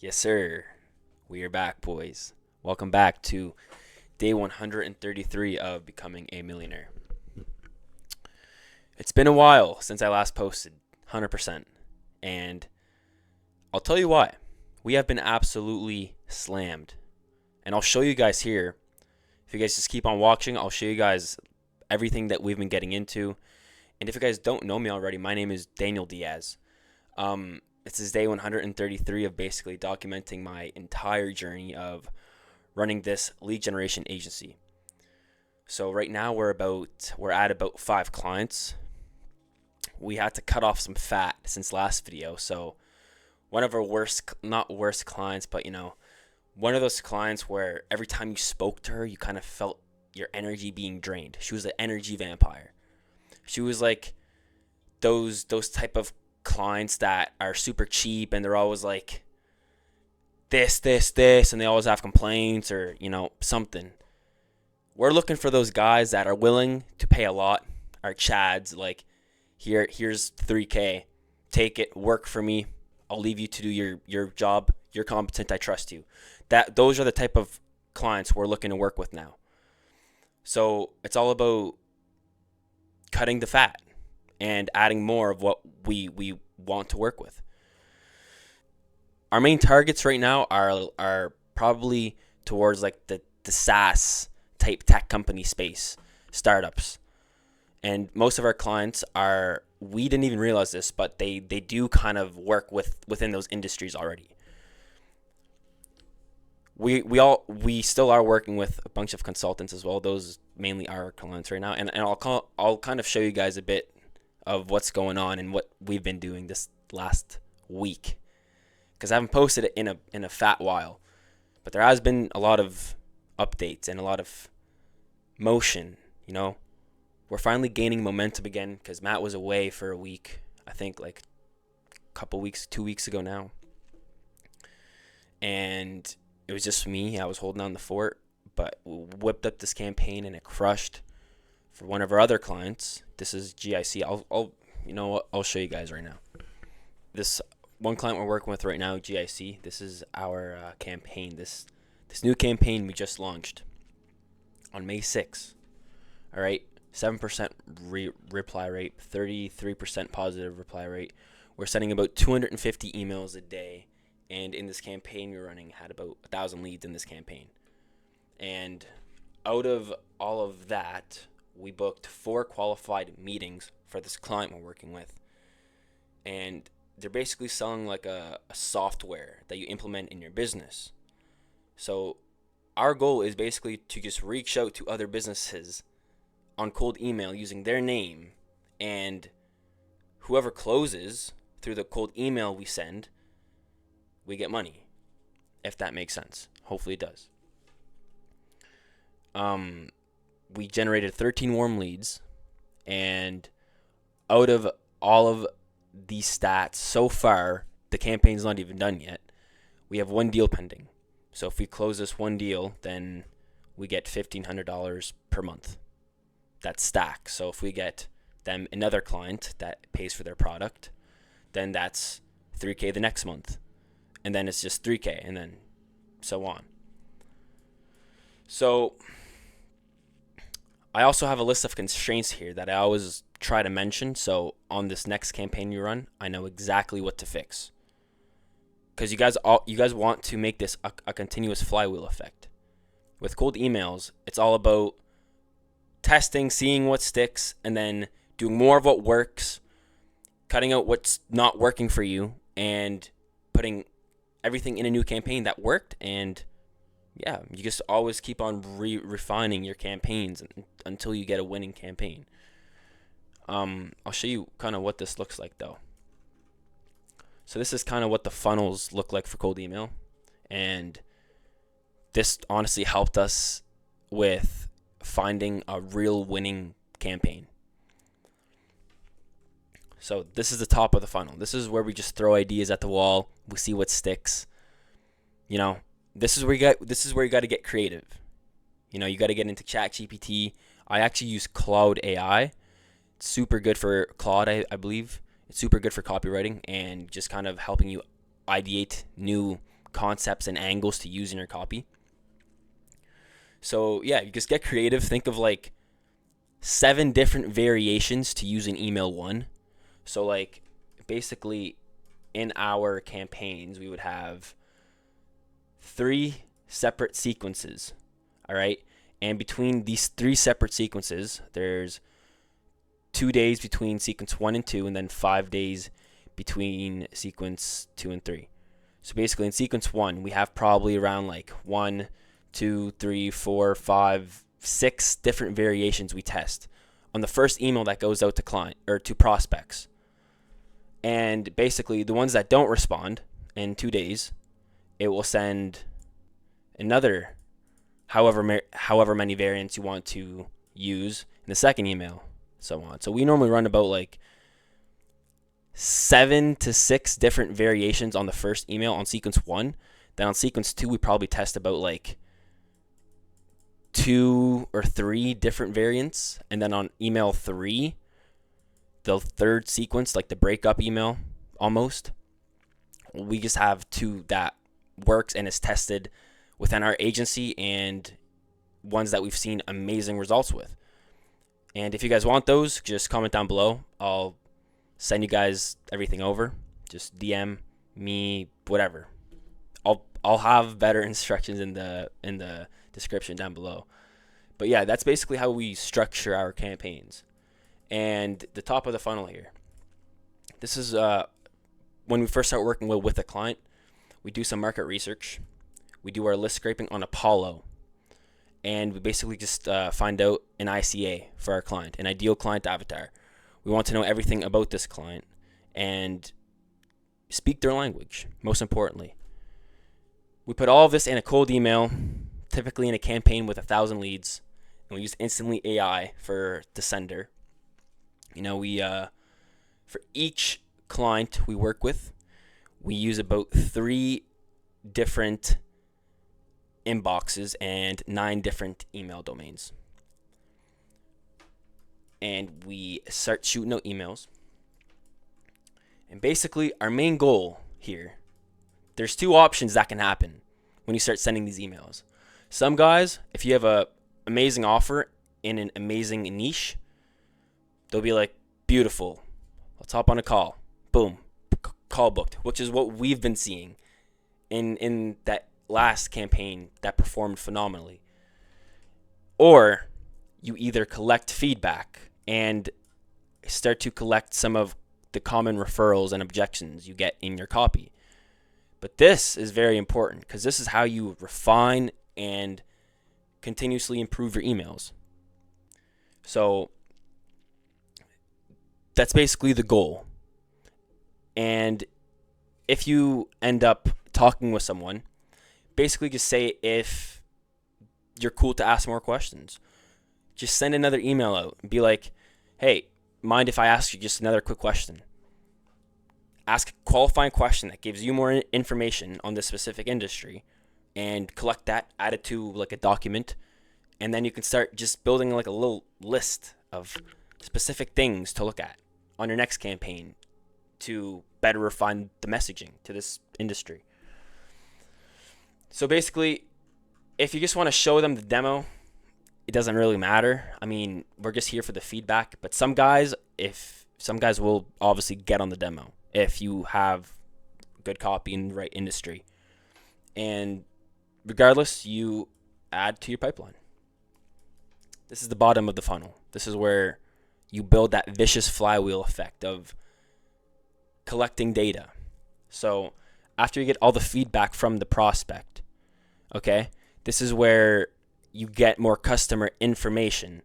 Yes, sir. We are back, boys. Welcome back to day 133 of Becoming a Millionaire. It's been a while since I last posted, 100%. And I'll tell you why. We have been absolutely slammed. And I'll show you guys here. If you guys just keep on watching, I'll show you guys everything that we've been getting into. And if you guys don't know me already, my name is Daniel Diaz. This is day 133 of basically documenting my entire journey of running this lead generation agency. So right now we're at about 5 clients. We had to cut off some fat since last video. So one of our not worst clients, but one of those clients where every time you spoke to her, you kind of felt your energy being drained. She was an energy vampire. She was like those type of clients that are super cheap and they're always like this, and they always have complaints or something. We're looking for those guys that are willing to pay a lot. Our chads, like, here's 3K, take it, work for me. I'll leave you to do your job. You're competent. I trust you. Those are the type of clients we're looking to work with now. So it's all about cutting the fat and adding more of what we want to work with. Our main targets right now are probably towards like the SaaS type tech company space, startups. And most of our clients we didn't even realize this, but they do kind of work within those industries already. We still are working with a bunch of consultants as well. Those mainly are our clients right now. And I'll kind of show you guys a bit of what's going on and what we've been doing this last week, because I haven't posted it in a fat while, but there has been a lot of updates and a lot of motion. We're finally gaining momentum again because Matt was away for a week. I think like a couple weeks, 2 weeks ago now, and it was just me. I was holding down the fort, but we whipped up this campaign and it crushed for one of our other clients. This is GIC. I'll show you guys right now. This one client we're working with right now, GIC. This is our campaign. This new campaign we just launched on May 6th. All right, 7% reply rate, 33% positive reply rate. We're sending about 250 emails a day, and in this campaign we're running, had about 1,000 leads in this campaign. And out of all of that, we booked 4 qualified meetings for this client we're working with. And they're basically selling like a software that you implement in your business. So our goal is basically to just reach out to other businesses on cold email using their name, and whoever closes through the cold email we send, we get money, if that makes sense. Hopefully it does. We generated 13 warm leads, and out of all of these stats so far, the campaign's not even done yet. We have 1 deal pending. So if we close this 1 deal, then we get $1,500 per month. That's stack. So if we get them another client that pays for their product, then that's $3K the next month. And then it's just $3K, and then so on. So I also have a list of constraints here that I always try to mention. So on this next campaign you run, I know exactly what to fix. Because you guys want to make this a continuous flywheel effect. With cold emails, it's all about testing, seeing what sticks, and then doing more of what works, cutting out what's not working for you, and putting everything in a new campaign that worked. And yeah, you just always keep on refining your campaigns until you get a winning campaign. I'll show you kind of what this looks like though. So this is kind of what the funnels look like for cold email, and this honestly helped us with finding a real winning campaign. So this is the top of the funnel. This is where we just throw ideas at the wall. We see what sticks. This is where you got to get creative. You got to get into ChatGPT. I actually use Claude AI. It's super good for Claude, I believe. It's super good for copywriting and just kind of helping you ideate new concepts and angles to use in your copy. So yeah, you just get creative. Think of like 7 different variations to use in email 1. So like basically in our campaigns, we would have 3 separate sequences. All right. And between these 3 separate sequences, there's 2 days between sequence 1 and 2, and then 5 days between sequence 2 and 3. So basically in sequence 1, we have probably around like 1, 2, 3, 4, 5, 6 different variations we test on the first email that goes out to client or to prospects. And basically the ones that don't respond in 2 days, it will send another however many variants you want to use in the second email, so on. So we normally run about like 7 to 6 different variations on the first email on sequence 1. Then on sequence 2, we probably test about like 2 or 3 different variants. And then on email 3, the third sequence, like the breakup email almost, we just have 2 that works and is tested within our agency and ones that we've seen amazing results with. And if you guys want those, just comment down below. I'll send you guys everything over. Just DM me, whatever. I'll have better instructions in the description down below. But yeah, that's basically how we structure our campaigns. And the top of the funnel here. This is when we first start working with a client. We do some market research. We do our list scraping on Apollo. And we basically just find out an ICA for our client, an ideal client avatar. We want to know everything about this client and speak their language, most importantly. We put all of this in a cold email, typically in a campaign with 1,000 leads, and we use Instantly AI for the sender. You know, we for each client we work with, we use about 3 different inboxes and 9 different email domains. And we start shooting out emails. And basically, our main goal here, there's 2 options that can happen when you start sending these emails. Some guys, if you have a amazing offer in an amazing niche, they'll be like, beautiful, let's hop on a call. Boom, call booked, which is what we've been seeing in that last campaign that performed phenomenally. Or you either collect feedback and start to collect some of the common referrals and objections you get in your copy. But this is very important because this is how you refine and continuously improve your emails. So that's basically the goal. And if you end up talking with someone, basically just say if you're cool to ask more questions. Just send another email out and be like, hey, mind if I ask you just another quick question? Ask a qualifying question that gives you more information on this specific industry and collect that, add it to like a document, and then you can start just building like a little list of specific things to look at on your next campaign to better refine the messaging to this industry. So basically, if you just want to show them the demo, it doesn't really matter. I mean, we're just here for the feedback. But some guys will obviously get on the demo if you have good copy in the right industry. And regardless, you add to your pipeline. This is the bottom of the funnel. This is where you build that vicious flywheel effect of collecting data. So after you get all the feedback from the prospect, okay, this is where you get more customer information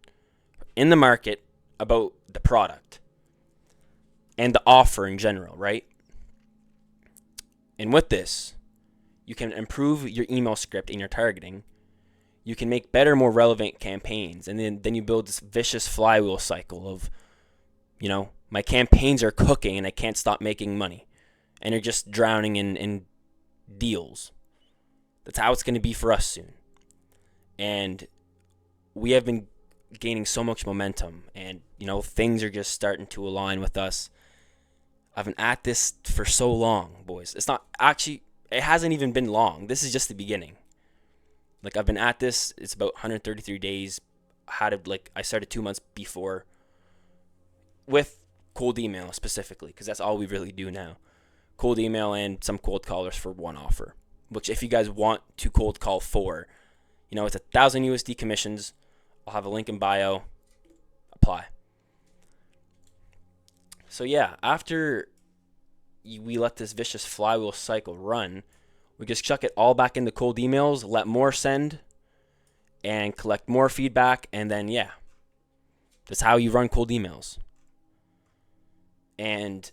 in the market about the product and the offer in general, right? And with this, you can improve your email script and your targeting. You can make better, more relevant campaigns. And then you build this vicious flywheel cycle of, you know, my campaigns are cooking and I can't stop making money. And you're just drowning in deals. That's how it's going to be for us soon. And we have been gaining so much momentum. And, you know, things are just starting to align with us. I've been at this for so long, boys. It's not actually, it hasn't even been long. This is just the beginning. Like, I've been at this. It's about 133 days. I started 2 months before with cold email specifically, because that's all we really do now. Cold email and some cold callers for one offer. Which, if you guys want to cold call for, it's 1,000 USD commissions. I'll have a link in bio. Apply. So yeah, after we let this vicious flywheel cycle run, we just chuck it all back into cold emails, let more send, and collect more feedback, and then yeah, that's how you run cold emails. And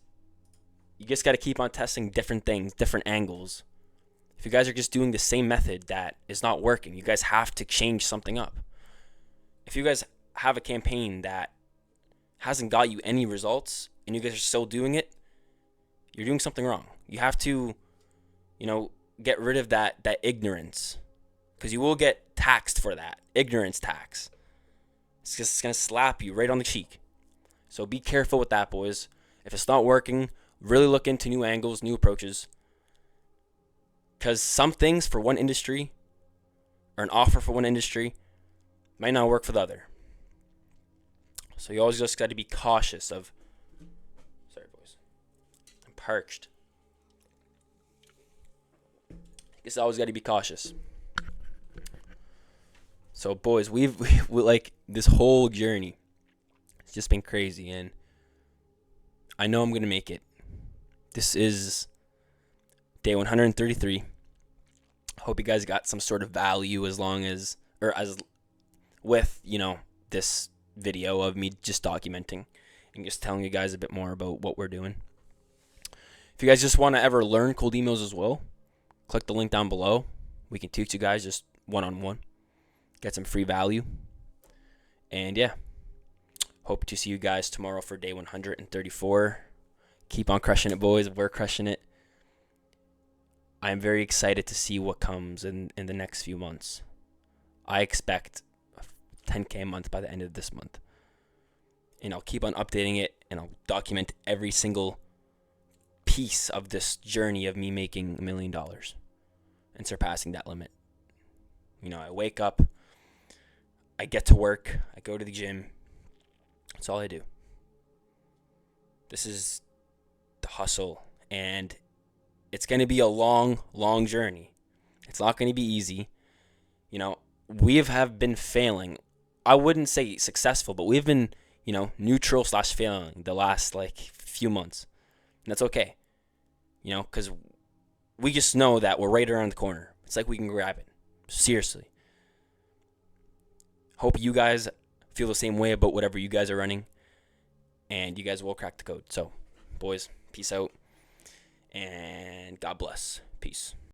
you just got to keep on testing different things, different angles. If you guys are just doing the same method that is not working, you guys have to change something up. If you guys have a campaign that hasn't got you any results and you guys are still doing it, you're doing something wrong. You have to, get rid of that ignorance, because you will get taxed for that. Ignorance tax. It's just going to slap you right on the cheek. So be careful with that, boys. If it's not working, really look into new angles, new approaches. Because some things for one industry, or an offer for one industry, might not work for the other. So you always just got to be cautious of... Sorry, boys. I'm parched. You just always got to be cautious. So, boys, we like this whole journey. It's just been crazy, and I know I'm going to make it. This is day 133. Hope you guys got some sort of value as with, this video of me just documenting and just telling you guys a bit more about what we're doing. If you guys just want to ever learn cold emails as well, click the link down below. We can teach you guys just one-on-one. Get some free value. And yeah, hope to see you guys tomorrow for day 134. Keep on crushing it, boys. We're crushing it. I am very excited to see what comes in the next few months. I expect 10K a month by the end of this month. And I'll keep on updating it, and I'll document every single piece of this journey of me making $1 million and surpassing that limit. I wake up, I get to work, I go to the gym. That's all I do. This is the hustle, and it's going to be a long, long journey. It's not going to be easy. We have been failing. I wouldn't say successful, but we've been, neutral/failing the last few months. And that's okay. Because we just know that we're right around the corner. It's like we can grab it. Seriously. Hope you guys feel the same way about whatever you guys are running. And you guys will crack the code. So, boys, peace out. And God bless. Peace.